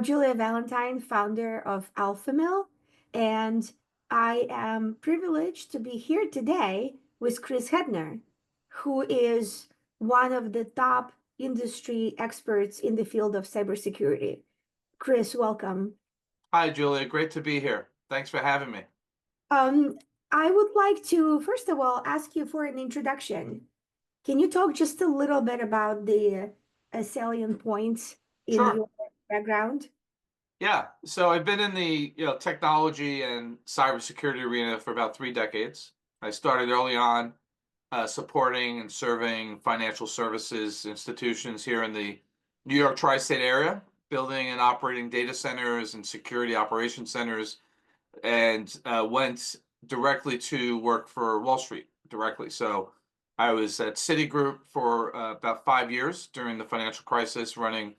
I'm Julia Valentine, founder of AlphaMill, and I am privileged to be here today with Chris Hetner, who is one of the top industry experts in the field of cybersecurity. Chris, welcome. Hi, Julia. Great to be here. Thanks for having me. Um, I would like to, first of all, ask you for an introduction. Can you talk just a little bit about the salient points in Sure. your background? Yeah. So I've been in the technology and cybersecurity arena for about 3 decades. I started early on supporting and serving financial services institutions here in the New York tri-state area, building and operating data centers and security operation centers, and went directly to work for Wall Street directly. So I was at Citigroup for about 5 years during the financial crisis, running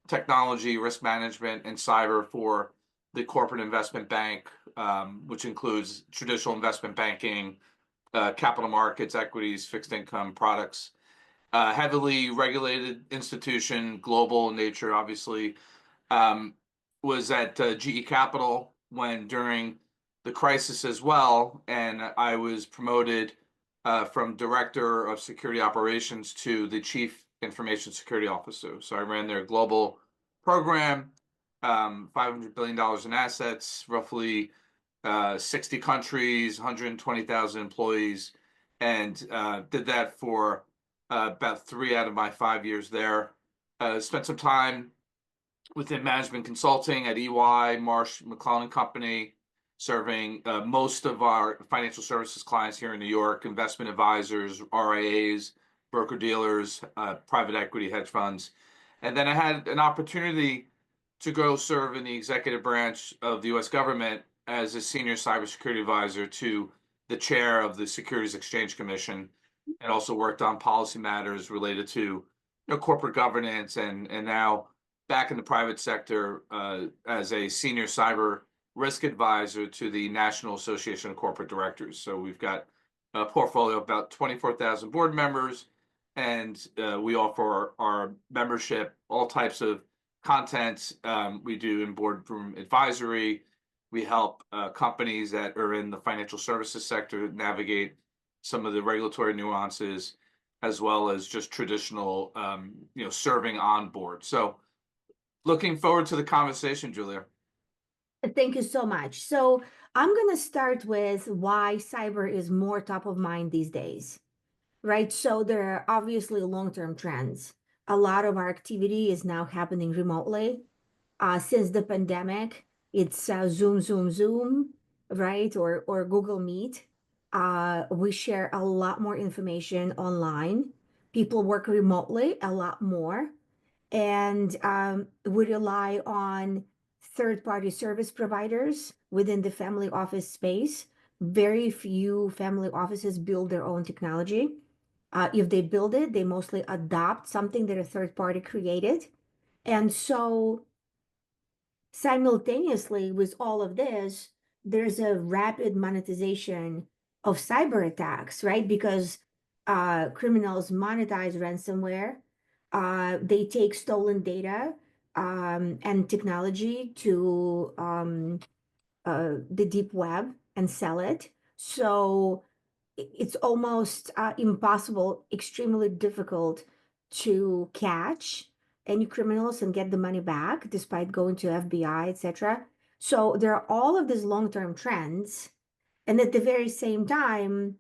technology, risk management, and cyber for the corporate investment bank, which includes traditional investment banking, capital markets, equities, fixed income products. Heavily regulated institution, global in nature, obviously. Um, was at GE Capital when during the crisis as well, and I was promoted from director of security operations to the chief information security officer. So I ran their global program, $500 billion in assets, roughly 60 countries, 120,000 employees, and did that for about 3 out of my 5 years there. Spent some time within management consulting at EY, Marsh McLennan Company, serving most of our financial services clients here in New York, investment advisors, RIAs, broker-dealers, private equity hedge funds. And then I had an opportunity to go serve in the executive branch of the U.S. government as a senior cybersecurity advisor to the chair of the Securities Exchange Commission, and also worked on policy matters related to corporate governance, and now back in the private sector as a senior cyber risk advisor to the National Association of Corporate Directors. So we've got a portfolio of about 24,000 board members, and we offer our membership all types of content. We do in boardroom advisory. We help companies that are in the financial services sector navigate some of the regulatory nuances, as well as just traditional, serving on board. So looking forward to the conversation, Julia. Thank you so much. So I'm going to start with why cyber is more top of mind these days, right? So there are obviously long-term trends. A lot of our activity is now happening remotely. Since the pandemic, it's Zoom, Zoom, Zoom, right? Or Google Meet. We share a lot more information online. People work remotely a lot more. And we rely on third-party service providers within the family office space. Very few family offices build their own technology. If they build it, they mostly adopt something that a third party created. And so simultaneously with all of this, there's a rapid monetization of cyber attacks, right? Because criminals monetize ransomware. They take stolen data and technology to the deep web and sell it. So it's almost impossible, extremely difficult to catch any criminals and get the money back despite going to FBI, etc. So there are all of these long-term trends. And at the very same time,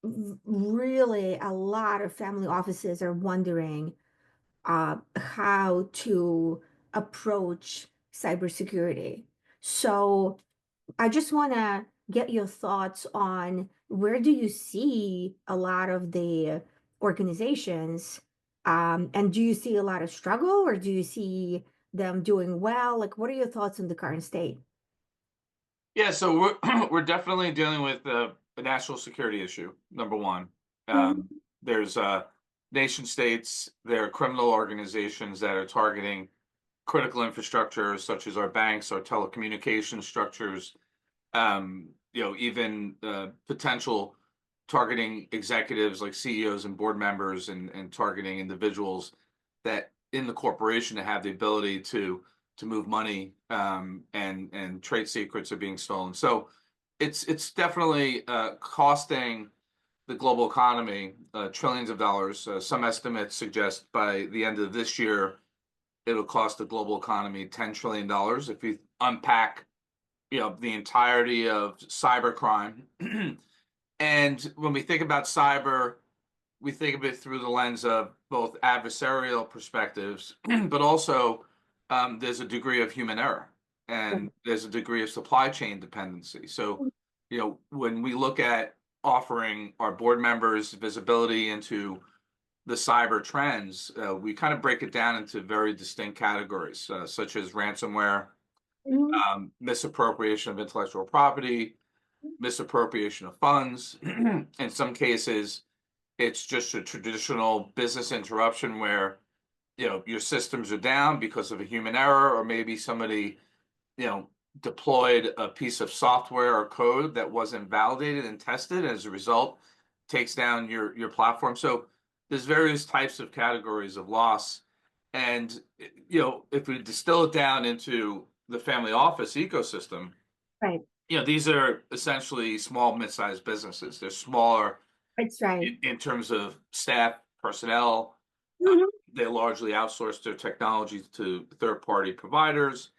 really a lot of family offices are wondering how to approach cybersecurity. So I just want to get your thoughts on where do you see a lot of the organizations, and do you see a lot of struggle or do you see them doing well? Like, what are your thoughts on the current state? Yeah, so we're definitely dealing with a national security issue. Number one, Mhm. there's nation states, there are criminal organizations that are targeting critical infrastructure, such as our banks, our telecommunication structures, even potential targeting executives like CEOs and board members, and targeting individuals that in the corporation to have the ability to to move money, and trade secrets are being stolen. So it's definitely costing the global economy trillions of dollars. Some estimates suggest by the end of this year, it'll cost the global economy $10 trillion if you unpack, the entirety of cybercrime. And when we think about cyber, we think of it through the lens of both adversarial perspectives, but also there's a degree of human error and there's a degree of supply chain dependency. So, when we look at offering our board members visibility into the cyber trends, we kind of break it down into very distinct categories, such as ransomware, Mhm. misappropriation of intellectual property, misappropriation of funds. In some cases, it's just a traditional business interruption where, your systems are down because of a human error, or maybe somebody, you know, deployed a piece of software or code that wasn't validated and tested, and as a result, takes down your platform. So there's various types of categories of loss. And, if we distill it down into the family office ecosystem, Right. these are essentially small, mid-sized businesses. They're smaller That's right. in terms of staff, personnel. Mhm. They largely outsource their technology to third-party providers.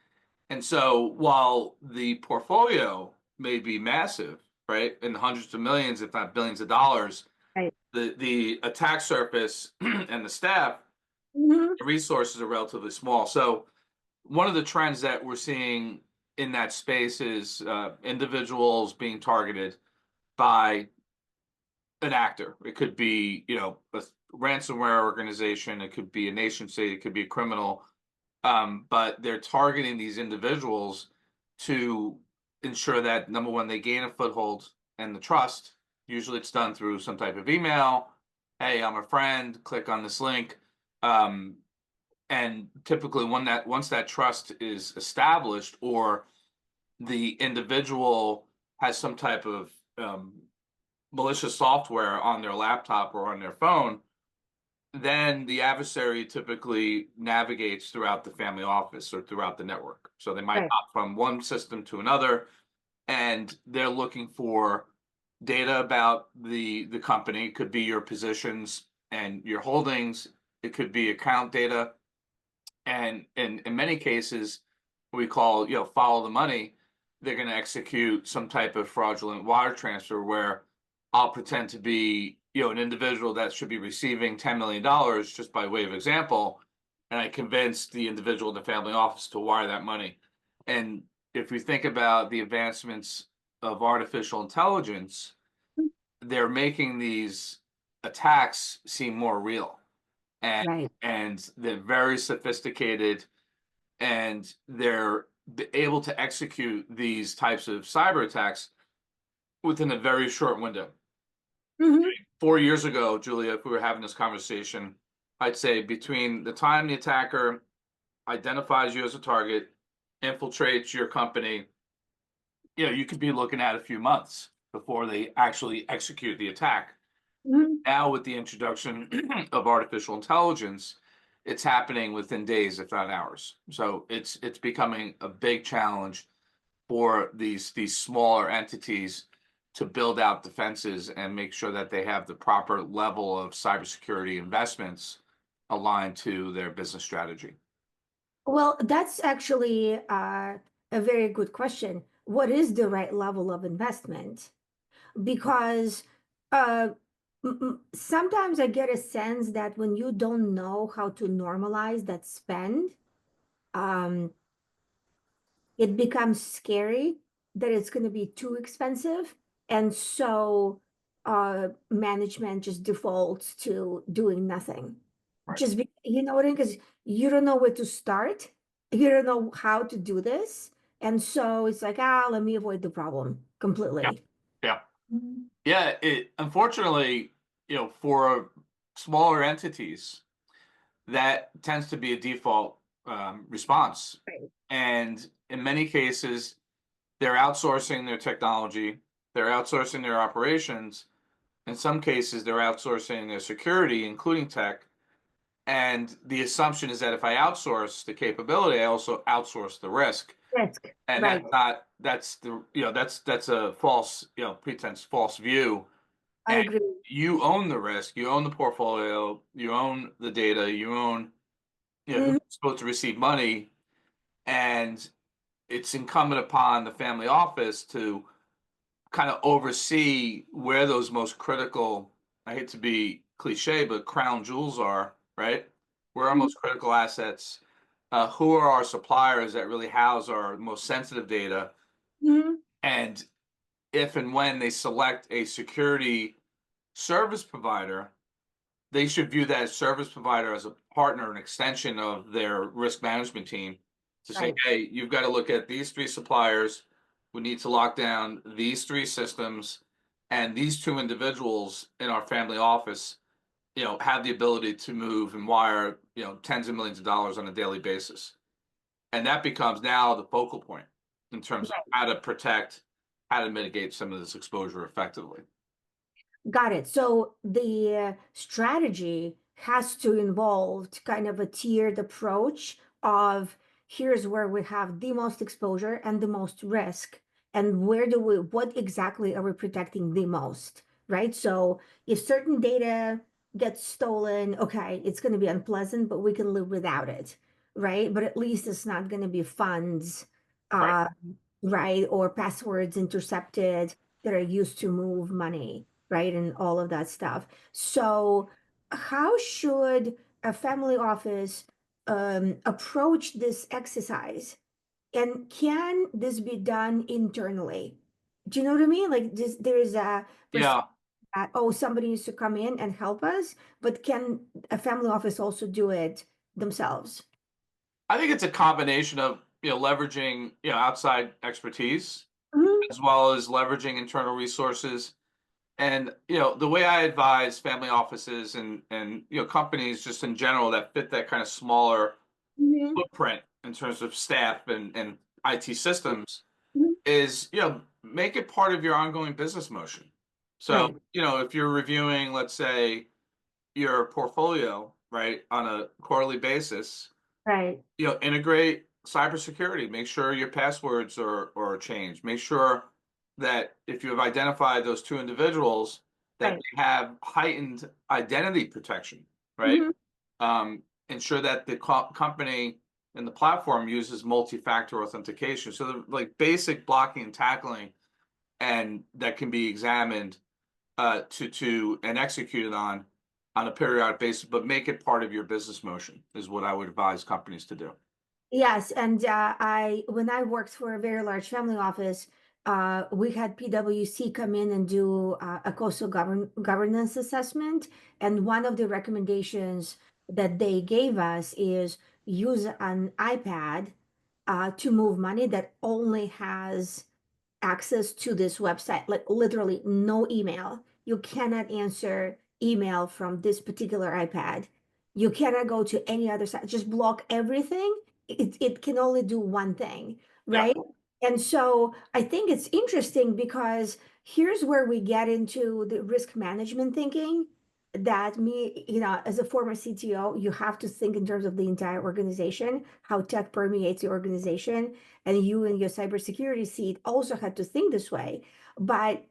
And so while the portfolio may be massive, right, in hundreds of millions, if not billions of dollars, Right. the attack surface and the staff, Mhm. the resources are relatively small. So one of the trends that we're seeing in that space is individuals being targeted by an actor. It could be, a ransomware organization, it could be a nation state, it could be a criminal, but they're targeting these individuals to ensure that, number one, they gain a foothold and the trust. Usually, it's done through some type of email. Hey, I'm a friend. Click on this link. Um, and typically, once that trust is established, or the individual has some type of malicious software on their laptop or on their phone, then the adversary typically navigates throughout the family office or throughout the network. So they might Right. hop from one system to another, and they're looking for data about the company. It could be your positions and your holdings. It could be account data, and in many cases, we call, follow the money. They're going to execute some type of fraudulent wire transfer where I'll pretend to be, an individual that should be receiving $10 million just by way of example, and I convince the individual in the family office to wire that money. And if we think about the advancements of artificial intelligence, they're making these attacks seem more real, and Right. they're very sophisticated, and they're able to execute these types of cyber attacks within a very short window. Mhm. 4 years ago, Julia, if we were having this conversation, I'd say between the time the attacker identifies you as a target, infiltrates your company, you could be looking at a few months before they actually execute the attack. Mhm. Now, with the introduction of artificial intelligence, it's happening within days, if not hours. So it's becoming a big challenge for these smaller entities to build out defenses and make sure that they have the proper level of cybersecurity investments aligned to their business strategy. Well, that's actually a very good question. What is the right level of investment? Because uh, sometimes I get a sense that when you don't know how to normalize that spend, um, it becomes scary that it's going to be too expensive. And so management just defaults to doing nothing. Right. Just you know what I mean? Because you don't know where to start. You don't know how to do this. And so it's like, let me avoid the problem Yeah. completely. Yeah. Mhm. Yeah. It unfortunately, for smaller entities, that tends to be a default response. Right. And in many cases, they're outsourcing their technology, they're outsourcing their operations. In some cases, they're outsourcing their security, including tech. And the assumption is that if I outsource the capability, I also outsource the risk. Risk, And right. that's a false, pretense, false view. I And agree. you own the risk, you own the portfolio, you own the data, you own, who's Mhm. supposed to receive money. And it's incumbent upon the family office to kind of oversee where those most critical, I hate to be cliche, but crown jewels are, right? Where our Mhm. most critical assets, who are our suppliers that really house our most sensitive data, Mhm. and if and when they select a security service provider, they should view that service provider as a partner, an extension of their risk management team to say, Right. hey, you've got to look at these three suppliers. We need to lock down these three systems, and these two individuals in our family office, have the ability to move and wire, tens of millions of dollars on a daily basis. And that becomes now the focal point in terms of how to protect, how to mitigate some of this exposure effectively. Got it. So the strategy has to involve kind of a tiered approach of here's where we have the most exposure and the most risk, and what exactly are we protecting the most, right? So if certain data gets stolen, okay, it's going to be unpleasant, but we can live without it, right? But at least it's not going to be funds, Right. uh, right, or passwords intercepted that are used to move money, right? And all of that stuff. So, how should a family office approach this exercise? And can this be done internally? Do you know what I mean? Like this, there is a perception Yeah. that, oh, somebody needs to come in and help us, but can a family office also do it themselves? I think it's a combination of, leveraging, outside expertise Mhm. as well as leveraging internal resources. And, the way I advise family offices and companies just in general that fit that kind of smaller Mhm. footprint in terms of staff and IT systems Mhm. is, make it part of your ongoing business motion. So, Right, if you're reviewing, let's say, your portfolio, right, on a quarterly basis, right, integrate cybersecurity. Make sure your passwords are changed. Make sure that if you have identified those two individuals, that right. they have heightened identity protection, right? Mhm. Ensure that the company and the platform uses multi-factor authentication. So the like basic blocking and tackling, and that can be examined to and executed on a periodic basis, but make it part of your business motion is what I would advise companies to do. Yes, and I when I worked for a very large family office, we had PwC come in and do a coastal governance assessment, and one of the recommendations that they gave us is use an iPad to move money that only has access to this website, like literally no email. You cannot answer email from this particular iPad. You cannot go to any other site. Just block everything. It can only do one thing, Yeah. right? And so I think it's interesting because here's where we get into the risk management thinking that as a former CTO, you have to think in terms of the entire organization, how tech permeates the organization, and you in your cybersecurity seat also had to think this way. But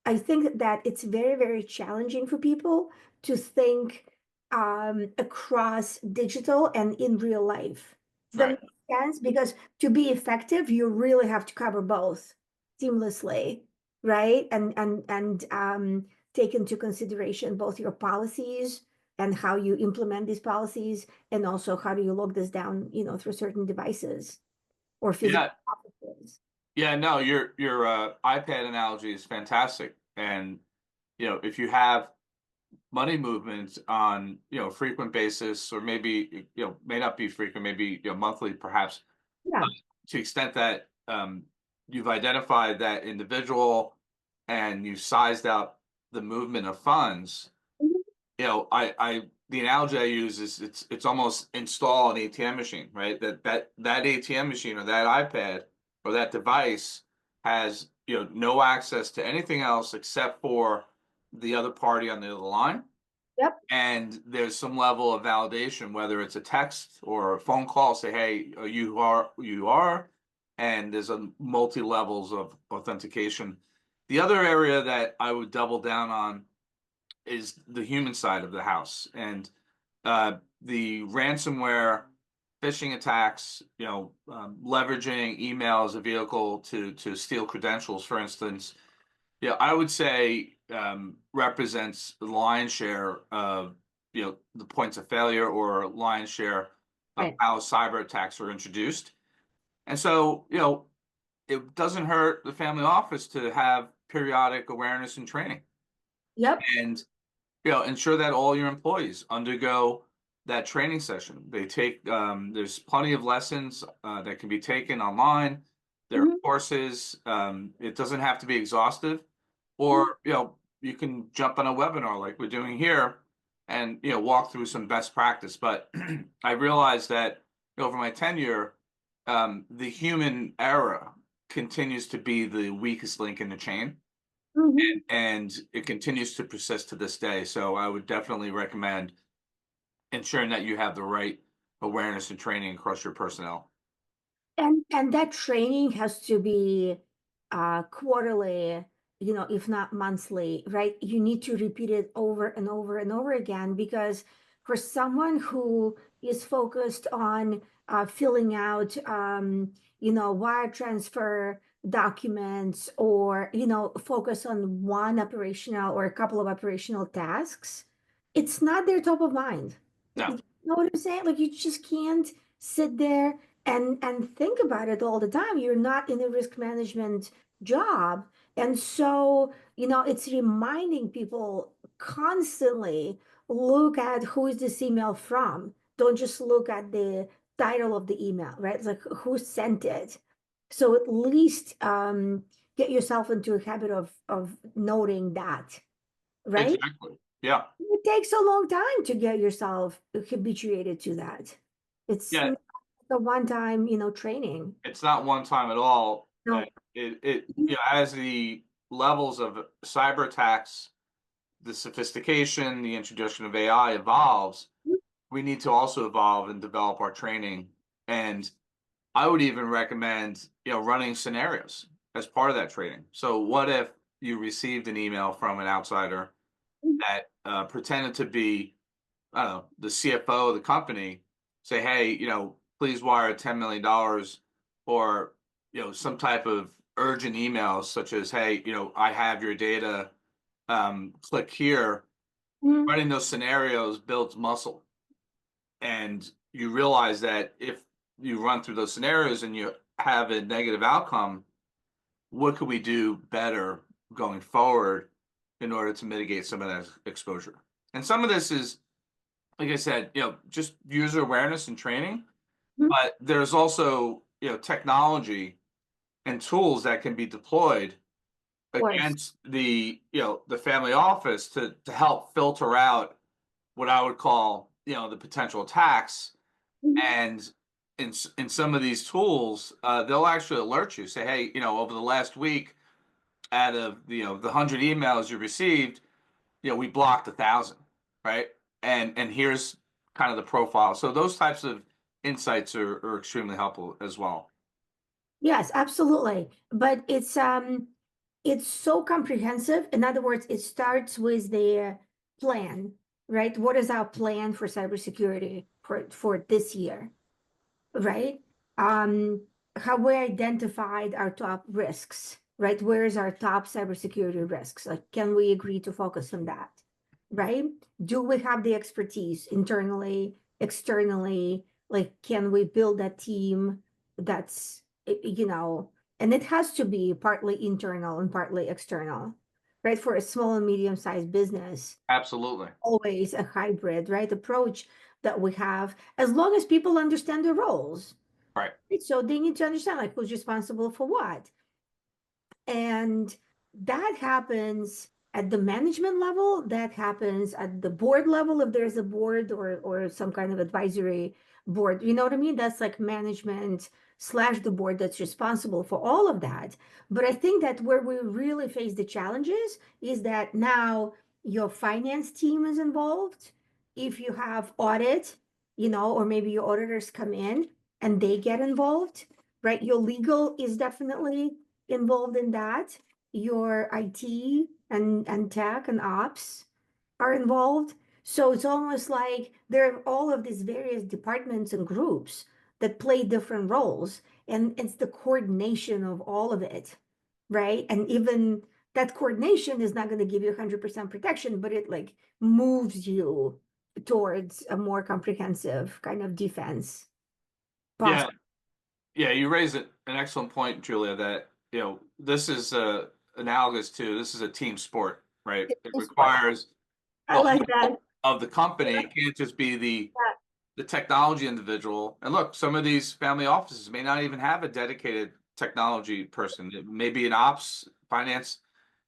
I think that it's very, very challenging for people to think across digital and in real life. Does that Right. make sense? Because to be effective, you really have to cover both seamlessly, right? And take into consideration both your policies and how you implement these policies, and also how do you log this down, through certain devices or physical Yeah. offices. Yeah. No, your iPad analogy is fantastic. And if you have money movements on frequent basis, or maybe may not be frequent, maybe monthly, perhaps, Yeah. to the extent that you've identified that individual and you sized out the movement of funds. Mhm. I the analogy I use is it's almost install an ATM machine, right? That ATM machine or that iPad or that device has no access to anything else except for the other party on the other line. Yep. and there's some level of validation, whether it's a text or a phone call, say, hey, you are, and there's a multi levels of authentication. The other area that I would double down on is the human side of the house, and the ransomware, phishing attacks, leveraging email as a vehicle to steal credentials, for instance. Yeah, I would say represents the lion's share of the points of failure or lion's share of Right. how cyber attacks are introduced. And so, it doesn't hurt the family office to have periodic awareness and training, Yep. and ensure that all your employees undergo that training session. They take there's plenty of lessons that can be taken online. There are Mhm. courses. It doesn't have to be exhaustive, Mhm. or you can jump on a webinar like we're doing here, and walk through some best practice. But I realized that over my tenure, the human error continues to be the weakest link in the chain, Mhm. and it continues to persist to this day. So I would definitely recommend ensuring that you have the right awareness and training across your personnel. And that training has to be quarterly, if not monthly, right? You need to repeat it over and over and over again, because for someone who is focused on filling out wire transfer documents, or focus on one operational or a couple of operational tasks, it's not their top of mind. No, You know what I'm saying? Like, you just can't sit there and think about it all the time. You're not in a risk management job. And so, it's reminding people constantly, look at who is this email from. Don't just look at the title of the email, right? It's like, who sent it. So at least get yourself into a habit of noting that, right? exactly. Yeah, It takes a long time to get yourself habituated to that. It's yeah. not a one-time, training. It's not one time at all. No. As the levels of cyber attacks, the sophistication, the introduction of AI evolves, we need to also evolve and develop our training. And I would even recommend, running scenarios as part of that training. So what if you received an email from an outsider that pretended to be, I don't know, the CFO of the company, say, hey, please wire $10 million, or, some type of urgent email such as, hey, I have your data, click here. Mhm. Running those scenarios builds muscle. And you realize that if you run through those scenarios and you have a negative outcome, what could we do better going forward in order to mitigate some of that exposure? And some of this is, like I said, just user awareness and training, Mhm. Of but there's also, technology and tools that can be deployed course. against the family office to help filter out what I would call, the potential attacks. Mhm. And in some of these tools, they'll actually alert you, say, hey, over the last week, out of the 100 emails you received, we blocked 1,000, right? And here's kind of the profile. So those types of insights are extremely helpful as well. Yes, absolutely. But it's so comprehensive. In other words, it starts with the plan, right? What is our plan for cybersecurity for this year? Right? Um, how we identified our top risks, right? Where is our top cybersecurity risks? Like, can we agree to focus on that? Right? Do we have the expertise internally, externally? Like, can we build a team that's, and it has to be partly internal and partly external, right? For a small and medium-sized business, Absolutely. always a hybrid, right, approach that we have, as long as people understand the roles. Right. Right? So they need to understand, like, who's responsible for what. And that happens at the management level, that happens at the board level, if there's a board or some kind of advisory board. You know what I mean? That's like management slash the board that's responsible for all of that. But I think that where we really face the challenges is that now your finance team is involved, if you have audit, or maybe your auditors come in and they get involved, right? Your legal is definitely involved in that. Your IT and tech and ops are involved. So it's almost like there are all of these various departments and groups that play different roles, and it's the coordination of all of it, right? And even that coordination is not going to give you 100% protection, but it like moves you towards a more comprehensive kind of defense Yeah, posture. yeah, you raise an excellent point, Julia, that this is analogous to this is a team sport, right? It requires I the like whole that. of the company. It can't just be the technology individual. And look, some of these family offices may not even have a dedicated technology person. It may be an ops, finance.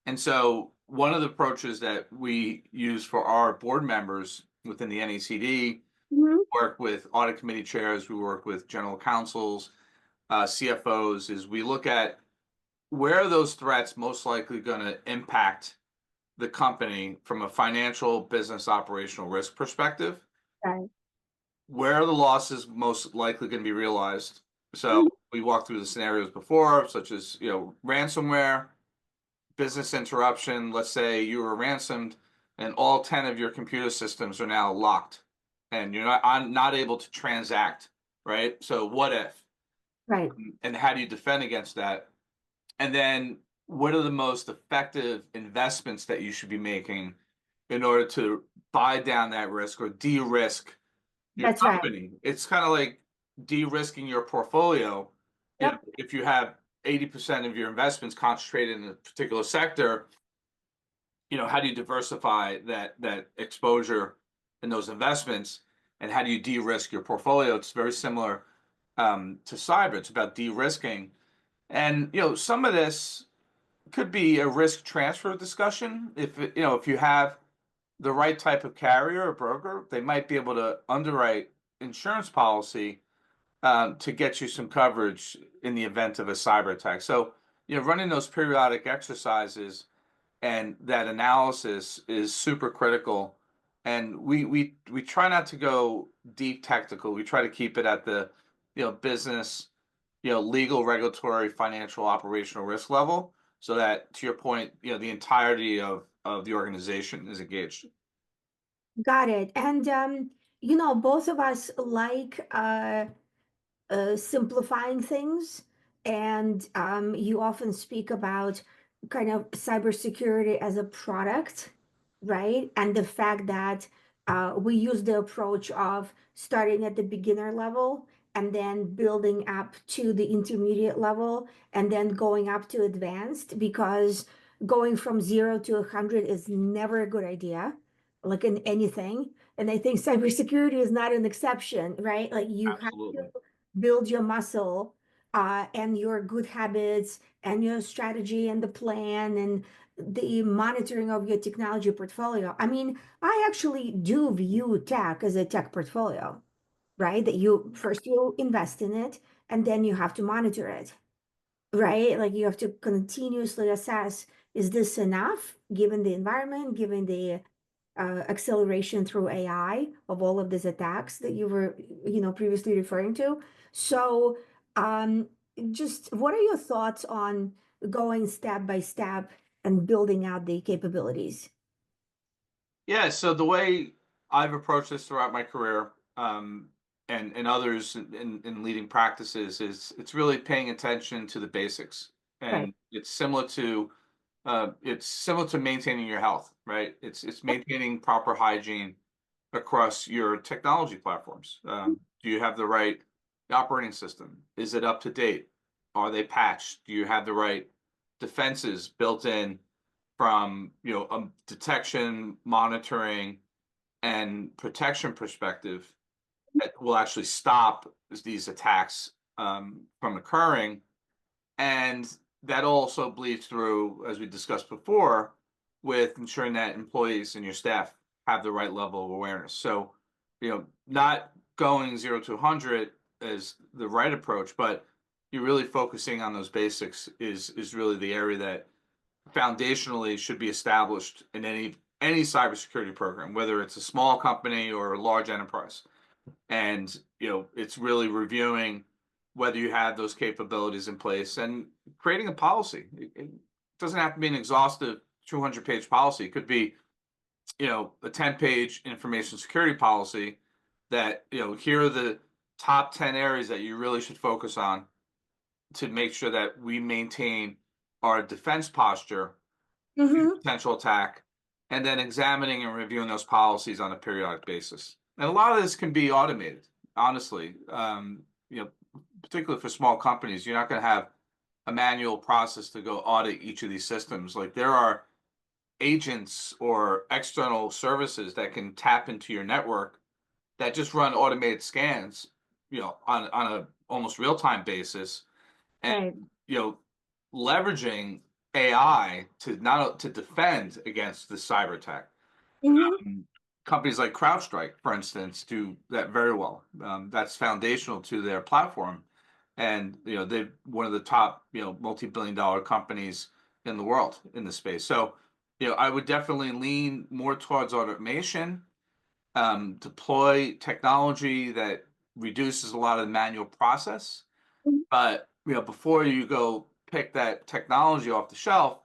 And so one of the approaches that we use for our board members within the NACD, Mhm. work with audit committee chairs, we work with general counsels, CFOs, is we look at where are those threats most likely going to impact the company from a financial, business, operational risk perspective. Right. Where are the losses most likely going to be realized? So Mhm. we walked through the scenarios before, such as ransomware, business interruption. Let's say you were ransomed, and all 10 of your computer systems are now locked, and you're not able to transact. Right. So what if? Right. And how do you defend against that? And then what are the most effective investments that you should be making in order to buy down that risk or de-risk your That's right. company? It's kind of like de-risking your portfolio. Yep. If you have 80% of your investments concentrated in a particular sector, how do you diversify that exposure in those investments, and how do you de-risk your portfolio? It's very similar to cyber. It's about de-risking, and some of this could be a risk transfer discussion. If you have the right type of carrier or broker, they might be able to underwrite insurance policy to get you some coverage in the event of a cyber attack. So, running those periodic exercises and that analysis is super critical. And we try not to go deep technical. We try to keep it at the business, legal, regulatory, financial, operational risk level, so that, to your point, the entirety of the organization is engaged. Got it. And both of us like simplifying things. And you often speak about kind of cybersecurity as a product, right? And the fact that we use the approach of starting at the beginner level and then building up to the intermediate level and then going up to advanced, because going from 0 to 100 is never a good idea, like in anything. And I think cybersecurity is not an exception, right? Like you have to Absolutely. build your muscle and your good habits and your strategy and the plan and the monitoring of your technology portfolio. I mean, I actually do view tech as a tech portfolio, right? That you first you invest in it and then you have to monitor it, right? Like you have to continuously assess, is this enough given the environment, given the acceleration through AI of all of these attacks that you were, previously referring to. So, um, just what are your thoughts on going step by step and building out the capabilities? Yeah, so the way I've approached this throughout my career, and others in leading practices, is it's really paying attention to the basics, Right. and it's similar to maintaining your health, right? It's maintaining proper hygiene across your technology platforms. Do you have the right operating system? Is it up to date? Are they patched? Do you have the right defenses built in from detection, monitoring, and protection perspective that will actually stop these attacks from occurring? And that also bleeds through, as we discussed before, with ensuring that employees and your staff have the right level of awareness. So, not going 0 to 100 is the right approach, but you're really focusing on those basics is really the area that foundationally should be established in any any cybersecurity program, whether it's a small company or a large enterprise. And it's really reviewing whether you have those capabilities in place and creating a policy. It doesn't have to be an exhaustive 200-page policy. It could be a 10-page information security policy that here are the top 10 areas that you really should focus on to make sure that we maintain our defense posture to Mm-hmm. potential attack, and then examining and reviewing those policies on a periodic basis. And a lot of this can be automated, honestly. Particularly for small companies, you're not going to have a manual process to go audit each of these systems. Like there are agents or external services that can tap into your network that just run automated scans, on a almost real time basis, and Right. you know, leveraging AI to defend against the cyber attack. Mm-hmm. Um, Companies like CrowdStrike, for instance, do that very well. That's foundational to their platform, and they're one of the top multi-billion-dollar companies in the world in the space. So, I would definitely lean more towards automation, deploy technology that reduces a lot of the manual process. But before you go pick that technology off the shelf,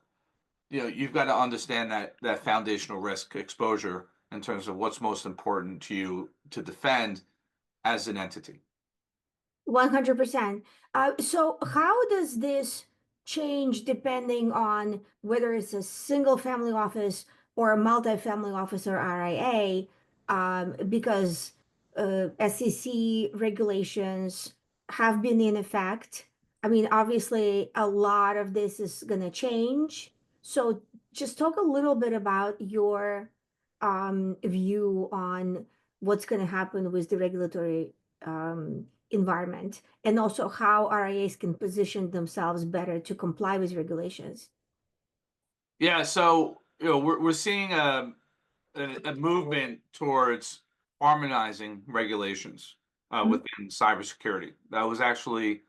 you've got to understand that foundational risk exposure in terms of what's most important to you to defend as an entity. 100%. So how does this change depending on whether it's a single family office or a multi-family office or RIA? Because SEC regulations have been in effect. I mean, obviously, a lot of this is going to change. So just talk a little bit about your view on what's going to happen with the regulatory environment, and also how RIAs can position themselves better to comply with regulations. Yeah, so we're seeing a movement towards harmonizing regulations Mhm. within cybersecurity. That was actually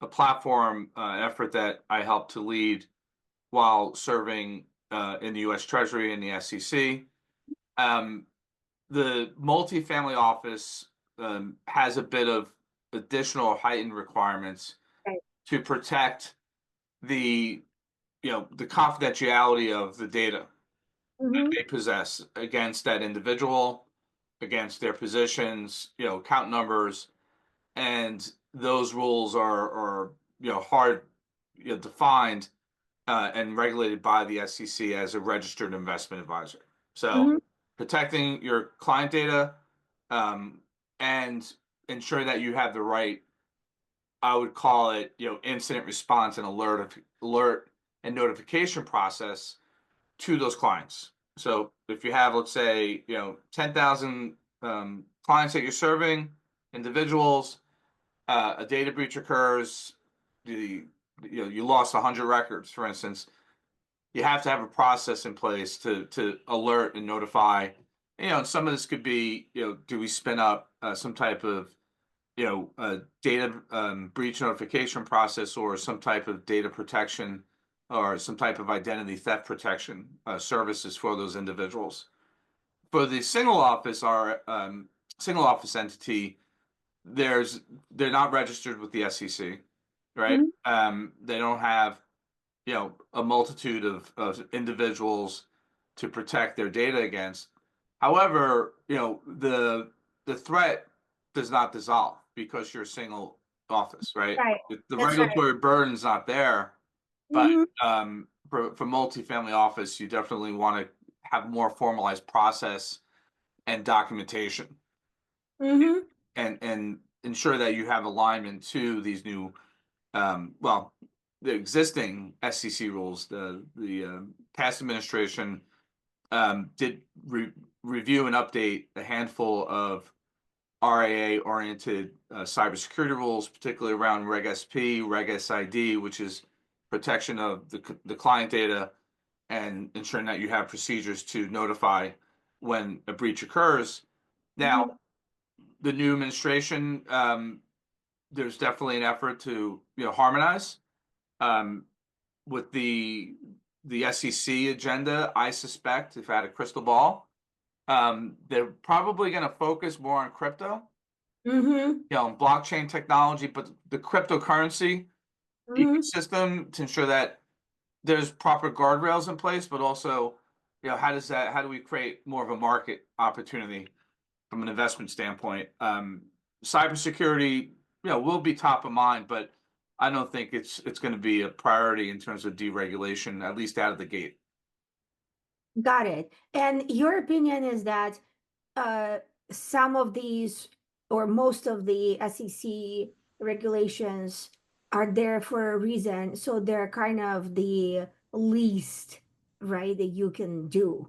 a platform effort that I helped to lead while serving in the U.S. Treasury and the SEC. Um, the multifamily office has a bit of additional heightened requirements Right. to protect the the confidentiality of the data Mm-hmm. they possess against that individual, against their positions, account numbers, and those rules are hard defined and regulated by the SEC as a registered investment advisor. So Mm-hmm. protecting your client data, um, and ensuring that you have the right, I would call it, incident response and alert and notification process to those clients. So if you have, let's say, 10,000 clients that you're serving, individuals, a data breach occurs, the you lost 100 records, for instance. You have to have a process in place to alert and notify. And some of this could be, do we spin up some type of a data breach notification process, or some type of data protection, or some type of identity theft protection services for those individuals. For the single office entity, they're not registered with the SEC, right? Mm-hmm. They don't have a multitude of individuals to protect their data against. However, the threat does not dissolve because you're a single office, right? Right. The That's right. regulatory burden's not there, but Mm-hmm. for multifamily office, you definitely want to have more formalized process and documentation, Mm-hmm. and ensure that you have alignment to these new well, the existing SEC rules. The past administration did review and update a handful of RIA-oriented cybersecurity rules, particularly around Reg SP, Reg SID, which is protection of the client data and ensuring that you have procedures to notify when a breach occurs. Now, Mm-hmm. the new administration, there's definitely an effort to harmonize. Um, with the the SEC agenda, I suspect, if I had a crystal ball, they're probably going to focus more on crypto, Mm-hmm. and blockchain technology, but the cryptocurrency Mm-hmm. ecosystem to ensure that there's proper guardrails in place, but also, how do we create more of a market opportunity from an investment standpoint? Cybersecurity, will be top of mind, but I don't think it's going to be a priority in terms of deregulation, at least out of the gate. Got it. And your opinion is that uh, some of these or most of the SEC regulations are there for a reason. So they're kind of the least, right, that you can do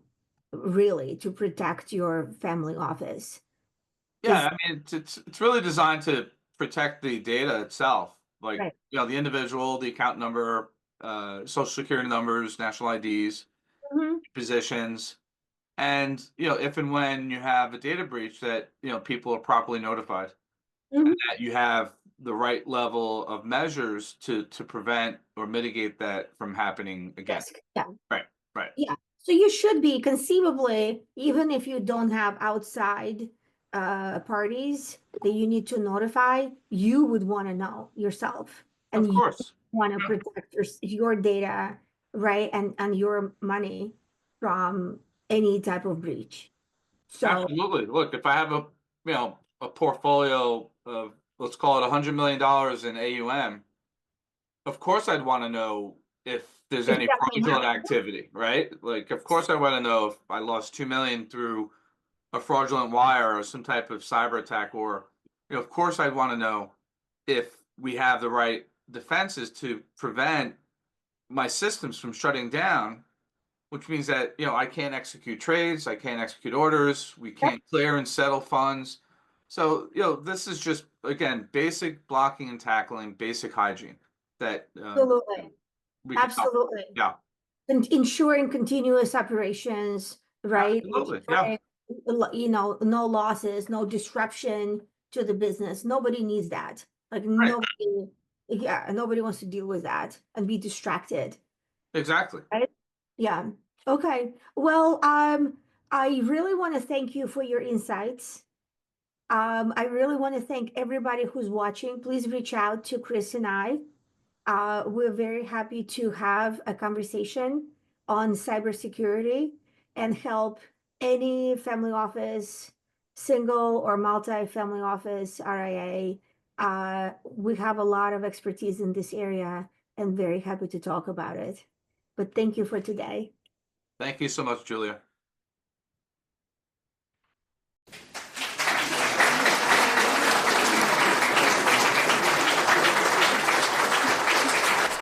really to protect your family office. Yeah, Is I mean, it's really designed to protect the data itself, like, right. the individual, the account number, social security numbers, national IDs, Hmm. positions, and if and when you have a data breach, that people are properly notified, Hmm. that you have the right level of measures to prevent or mitigate that from happening again. Risk. Yeah. Right, right. Yeah. So you should be conceivably, even if you don't have outside parties that you need to notify, you would want to know yourself and Of you course. want to Yeah, protect your data, right? And your money from any type of breach. So absolutely. Look, if I have a portfolio of, let's call it $100 million in AUM, of course I'd want to know if there's if any something fraudulent happens, activity, right? Like, of course I want to know if I lost 2 million through a fraudulent wire or some type of cyber attack, or of course I'd want to know if we have the right defenses to prevent my systems from shutting down, which means that I can't execute trades, I can't execute orders, we yep, can't clear and settle funds. So this is just, again, basic blocking and tackling, basic hygiene that absolutely, we can talk. absolutely. Yeah, And ensuring continuous operations, right? absolutely. Yeah, Ensuring, no losses, no disruption to the business. Nobody needs that. Like right. nobody, yeah, nobody wants to deal with that and be distracted, Exactly. right? Yeah. Okay. Well, I really want to thank you for your insights. I really want to thank everybody who's watching. Please reach out to Chris and I. We're very happy to have a conversation on cybersecurity and help any family office, single or multi-family office, RIA. We have a lot of expertise in this area and very happy to talk about it. But thank you for today. Thank you so much, Julia.